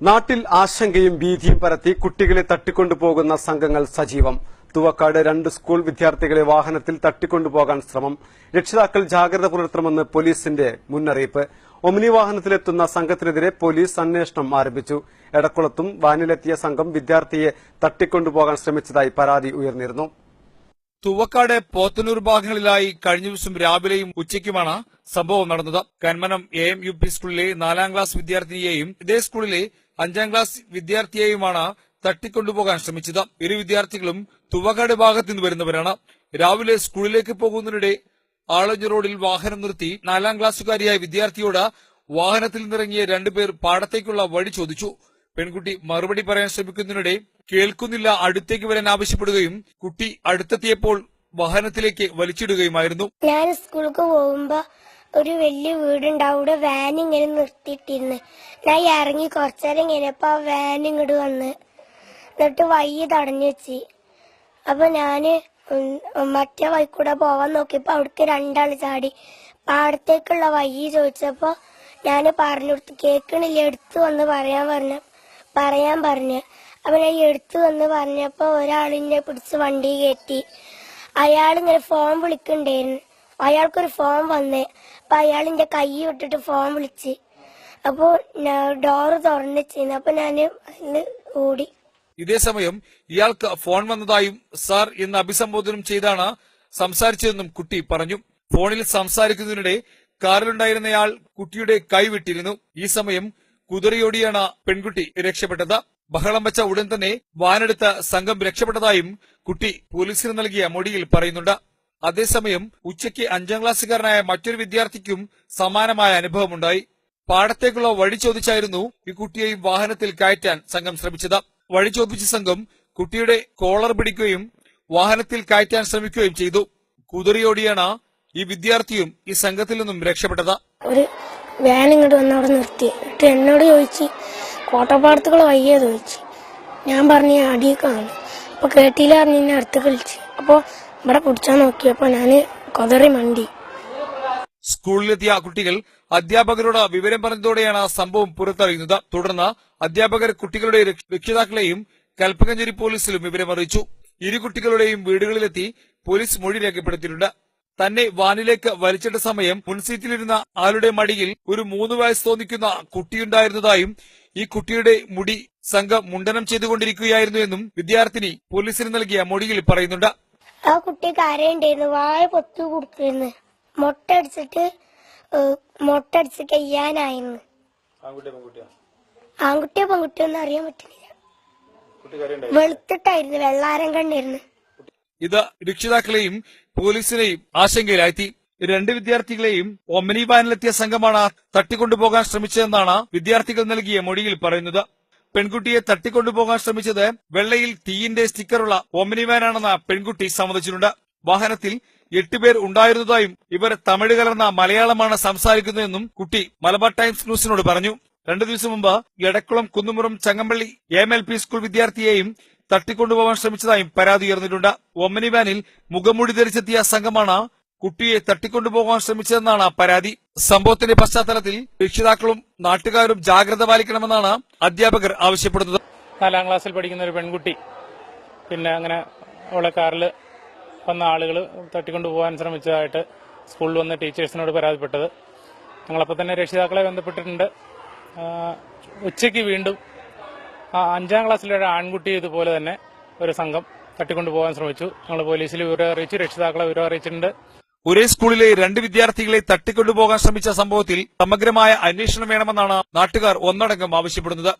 നാട്ടിൽ ആശങ്കയും ഭീതിയും പരത്തി കുട്ടികളെ തട്ടിക്കൊണ്ടുപോകുന്ന സംഘങ്ങൾ സജീവം. തുവക്കാട് 2 സ്കൂൾ വിദ്യാർത്ഥികളെ വാഹനത്തിൽ തട്ടിക്കൊണ്ടുപോകാൻ ശ്രമം. രക്ഷിതാക്കൾ ജാഗ്രത പുലർത്തണമെന്ന് പോലീസിന്റെ മുന്നറിയിപ്പ്. ഒമിനി വാഹനത്തിലെത്തുന്ന സംഘത്തിനെതിരെ പോലീസ് അന്വേഷണം ആരംഭിച്ചു. എടക്കുളത്തും വാനിലെത്തിയ സംഘം വിദ്യാർത്ഥിയെ തട്ടിക്കൊണ്ടുപോകാൻ ശ്രമിച്ചതായി പരാതി ഉയർന്നിരുന്നു. തുവക്കാട് പോത്തന്നൂർ ഭാഗങ്ങളിലായി കഴിഞ്ഞ ദിവസം രാവിലെയും ഉച്ചയ്ക്കുമാണ് സംഭവം നടന്നത്. കന്മനം AM-UP സ്കൂളിലെ 4ാം ക്ലാസ് വിദ്യാർത്ഥിനിയെയും ഇതേ സ്കൂളിലെ 5ാം ക്ലാസ് വിദ്യാർത്ഥിയെയുമാണ് തട്ടിക്കൊണ്ടുപോകാൻ ശ്രമിച്ചത്. ഇരു വിദ്യാർത്ഥികളും തുവക്കാട് ഭാഗത്തു നിന്ന് വരുന്നവരാണ്. രാവിലെ സ്കൂളിലേക്ക് പോകുന്നതിനിടെ ആളഞ്ഞ റോഡിൽ വാഹനം നിർത്തി 4ാം ക്ലാസ്സുകാരിയായ വിദ്യാർത്ഥിയോട് വാഹനത്തിൽ നിന്നിറങ്ങിയ 2 പേർ പാടത്തേക്കുള്ള വഴി ചോദിച്ചു. പെൺകുട്ടി മറുപടി പറയാൻ ശ്രമിക്കുന്നതിനിടെ കേൾക്കുന്നില്ല, അടുത്തേക്ക് വരാൻ ആവശ്യപ്പെടുകയും കുട്ടി അടുത്തെത്തിയപ്പോൾ വാഹനത്തിലേക്ക് വലിച്ചിടുകയുമായിരുന്നു. ഞാൻ സ്കൂൾക്ക് പോകുമ്പോ ഒരു വലിയ വീടുണ്ടാവും, അവിടെ വാൻ ഇങ്ങനെ നിർത്തിയിട്ടിരുന്നു. ഞാൻ ഇറങ്ങി കുറച്ചേരം കഴിഞ്ഞപ്പോ ആ വാൻ ഇങ്ങോട്ട് വന്ന് എന്നിട്ട് വയ്യ തടഞ്ഞു വെച്ച്. അപ്പൊ ഞാന് മറ്റേ വഴിക്കൂടെ പോവാൻ നോക്കിയപ്പോ അവിടേക്ക് 2 ആള് ചാടി. പാടത്തേക്കുള്ള വയ്യ ചോദിച്ചപ്പോ ഞാന് പറഞ്ഞു കൊടുത്തു. കേൾക്കണില്ല, എടുത്തു വന്ന് പറയാൻ പറഞ്ഞു. അപ്പൊ ഞാൻ എടുത്തു വന്ന് പറഞ്ഞപ്പോ ഒരാളിനെ പിടിച്ച് വണ്ടി കയറ്റി. അയാളിങ്ങനെ ഫോൺ വിളിക്കണ്ടായിരുന്നു. അയാൾക്കൊരു ഫോൺ വന്നേ. അപ്പൊ അയാളിന്റെ കൈ വിട്ടിട്ട് ഫോൺ വിളിച്ച്. അപ്പൊ ഡോറ് തുറന്നു വെച്ചിരുന്നു. അപ്പൊ ഞാന് ഓടി. ഇതേസമയം ഇയാൾക്ക് ഫോൺ വന്നതായും സാർ എന്ന് അഭിസംബോധന ചെയ്താണ് സംസാരിച്ചതെന്നും കുട്ടി പറഞ്ഞു. ഫോണിൽ സംസാരിക്കുന്നതിനിടെ കാറിലുണ്ടായിരുന്നയാൾ കുട്ടിയുടെ കൈവിട്ടിരുന്നു. ഈ സമയം കുതിരയോടിയാണ് പെൺകുട്ടി രക്ഷപ്പെട്ടത്. ബഹളം വെച്ച ഉടൻ തന്നെ വാനെടുത്ത സംഘം രക്ഷപ്പെട്ടതായും കുട്ടി പോലീസിന് നൽകിയ മൊഴിയിൽ പറയുന്നുണ്ട്. അതേസമയം ഉച്ചയ്ക്ക് 5ാം ക്ലാസ്സുകാരനായ മറ്റൊരു വിദ്യാർത്ഥിക്കും സമാനമായ അനുഭവമുണ്ടായി. പാടത്തേക്കുള്ള വഴി ചോദിച്ചായിരുന്നു ഈ കുട്ടിയെയും വാഹനത്തിൽ കയറ്റാൻ സംഘം ശ്രമിച്ചത്. വഴി ചോദിച്ച സംഘം കുട്ടിയുടെ കോളർ പിടിക്കുകയും വാഹനത്തിൽ കയറ്റാൻ ശ്രമിക്കുകയും ചെയ്തു. കുതിരയോടിയാണ് ഈ വിദ്യാർത്ഥിയും ഈ സംഘത്തിൽ നിന്നും രക്ഷപ്പെട്ടത്. ഒരു വാൻ ഇങ്ങോട്ട് വന്ന് അവിടെ നിർത്തി. എന്നിട്ട് എന്നോട് ചോദിച്ച് കോട്ടപ്പാടത്തുകൾ വയ്യ ചോദിച്ചു. ഞാൻ പറഞ്ഞ അടിയൊക്കെയാണ്. അപ്പൊ കേട്ടില്ല പറഞ്ഞ അടുത്ത് കളിച്ച്. അപ്പൊ ഇവിടെ പിടിച്ചാൻ നോക്കിയപ്പോ ഞാന് കൊതറി മണ്ടി. സ്കൂളിലെത്തിയ കുട്ടികൾ അധ്യാപകരോട് വിവരം പറഞ്ഞതോടെയാണ് സംഭവം പുറത്തറിയുന്നത്. തുടർന്ന് അധ്യാപകർ കുട്ടികളുടെ രക്ഷിതാക്കളെയും കൽപ്പകഞ്ചേരി പോലീസിലും വിവരമറിയിച്ചു. ഇരു കുട്ടികളുടെയും വീടുകളിലെത്തി പോലീസ് മൊഴി രേഖപ്പെടുത്തിയിട്ടുണ്ട്. തന്നെ വാനിലേക്ക് വലിച്ചിട്ട സമയം മുൻസീറ്റിലിരുന്ന ആളുടെ മടിയിൽ ഒരു 3 വയസ്സ് തോന്നിക്കുന്ന കുട്ടിയുണ്ടായിരുന്നതായും ഈ കുട്ടിയുടെ മുടി സംഘം മുണ്ടനം ചെയ്തുകൊണ്ടിരിക്കുകയായിരുന്നു എന്നും വിദ്യാർത്ഥിനി പോലീസിന് നൽകിയ മൊഴിയിൽ പറയുന്നുണ്ട്. ആ കുട്ടി കരയുണ്ടായിരുന്നു, വായ പൊത്തു കൊടുക്കുന്നു. മൊട്ടടിച്ച് കയ്യാനായിരുന്നു. ആൺകുട്ടിയോ പെൺകുട്ടിയോ ഒന്നും അറിയാൻ പറ്റുന്നില്ല. വെളുത്തിട്ടായിരുന്നു, വെള്ളാരം കണ്ടിരുന്നു. ഇത് രക്ഷിതാക്കളെയും പോലീസിനെയും ആശങ്കയിലാഴ്ത്തി. 2 വിദ്യാർത്ഥികളെയും ഒമിനി വാനിലെത്തിയ സംഘമാണ് തട്ടിക്കൊണ്ടുപോകാൻ ശ്രമിച്ചതെന്നാണ് വിദ്യാർത്ഥികൾ നൽകിയ മൊഴിയിൽ പറയുന്നത്. പെൺകുട്ടിയെ തട്ടിക്കൊണ്ടുപോകാൻ ശ്രമിച്ചത് വെള്ളയിൽ തീയിന്റെ സ്റ്റിക്കറുള്ള ഒമിനി വാനാണെന്ന് പെൺകുട്ടി സമ്മതിച്ചിട്ടുണ്ട്. വാഹനത്തിൽ 8 പേർ ഉണ്ടായിരുന്നതായും ഇവർ തമിഴ് കലർന്ന മലയാളമാണ് സംസാരിക്കുന്നതെന്നും കുട്ടി മലബാർ ടൈംസ് ന്യൂസിനോട് പറഞ്ഞു. 2 ദിവസം മുമ്പ് എടക്കുളം കുന്നുമുറും ചങ്ങമ്പള്ളി AM-LP സ്കൂൾ വിദ്യാർത്ഥിയെയും തട്ടിക്കൊണ്ടുപോകാൻ ശ്രമിച്ചതായും പരാതി ഉയർന്നിട്ടുണ്ട്. ഒമിനി വാനിൽ മുഖംമൂടി ധരിച്ചെത്തിയ സംഘമാണ് കുട്ടിയെ തട്ടിക്കൊണ്ടുപോകാൻ ശ്രമിച്ചതെന്നാണ് പരാതി. സംഭവത്തിന്റെ പശ്ചാത്തലത്തിൽ രക്ഷിതാക്കളും നാട്ടുകാരും ജാഗ്രത പാലിക്കണമെന്നാണ് അധ്യാപകർ ആവശ്യപ്പെടുന്നത്. 4ാം ക്ലാസ്സിൽ പഠിക്കുന്ന ഒരു പെൺകുട്ടി അങ്ങനെ അവളെ കാറിൽ വന്ന ആളുകൾ തട്ടിക്കൊണ്ടുപോകാൻ ശ്രമിച്ചതായിട്ട് സ്കൂളിൽ വന്ന് ടീച്ചേഴ്സിനോട് പരാതിപ്പെട്ടത്. ഞങ്ങളപ്പോൾ തന്നെ രക്ഷിതാക്കളെ ബന്ധപ്പെട്ടിട്ടുണ്ട്. ഉച്ചയ്ക്ക് വീണ്ടും 5ാം ക്ലാസ്സിലെ ഒരു ആൺകുട്ടി ഇതുപോലെ തന്നെ ഒരു സംഘം തട്ടിക്കൊണ്ടുപോകാൻ ശ്രമിച്ചു. ഞങ്ങൾ പോലീസിൽ വിവരം അറിയിച്ചു, രക്ഷിതാക്കളെ വിവരം അറിയിച്ചിട്ടുണ്ട്. ഒരേ സ്കൂളിലെ 2 വിദ്യാർത്ഥികളെ തട്ടിക്കൊണ്ടുപോകാൻ ശ്രമിച്ച സംഭവത്തിൽ സമഗ്രമായ അന്വേഷണം വേണമെന്നാണ് നാട്ടുകാർ ഒന്നടങ്കം ആവശ്യപ്പെടുന്നത്.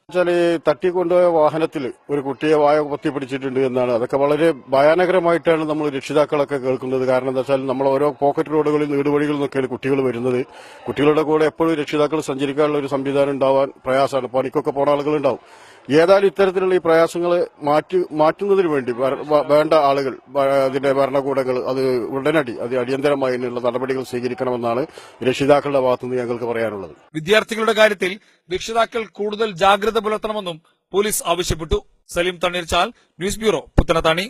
തട്ടിക്കൊണ്ടുപോയ വാഹനത്തിൽ ഒരു കുട്ടിയെ വായ പൊത്തിപ്പിടിച്ചിട്ടുണ്ട് എന്നാണ്. അതൊക്കെ വളരെ ഭയാനകരമായിട്ടാണ് നമ്മൾ രക്ഷിതാക്കളൊക്കെ കേൾക്കുന്നത്. കാരണം എന്താ വെച്ചാൽ നമ്മൾ ഓരോ പോക്കറ്റ് റോഡുകളിൽ നീടുവഴികളിൽ നിന്നൊക്കെയാണ് കുട്ടികൾ വരുന്നത്. കുട്ടികളുടെ കൂടെ എപ്പോഴും രക്ഷിതാക്കൾ സഞ്ചരിക്കാനുള്ള ഒരു സംവിധാനം ഉണ്ടാവാൻ പ്രയാസമാണ്. പണിക്കൊക്കെ പോണ ആളുകളുണ്ടാവും. ഏതായാലും ഇത്തരത്തിലുള്ള ഈ പ്രയാസങ്ങൾ മാറ്റുന്നതിന് വേണ്ടി വേണ്ട ആളുകൾ, അതിന്റെ ഭരണകൂടങ്ങൾ അത് ഉടനടി അടിയന്തരമായി അതിനുള്ള നടപടികൾ സ്വീകരിക്കണമെന്നാണ് രക്ഷിതാക്കളുടെ ഭാഗത്തുനിന്ന് ഞങ്ങൾക്ക് പറയാനുള്ളത്. വിദ്യാർത്ഥികളുടെ കാര്യത്തിൽ രക്ഷിതാക്കൾ കൂടുതൽ ജാഗ്രത പുലർത്തണമെന്നും പോലീസ് ആവശ്യപ്പെട്ടു. Saleem Thanneerchal, news bureau, Puthanathani.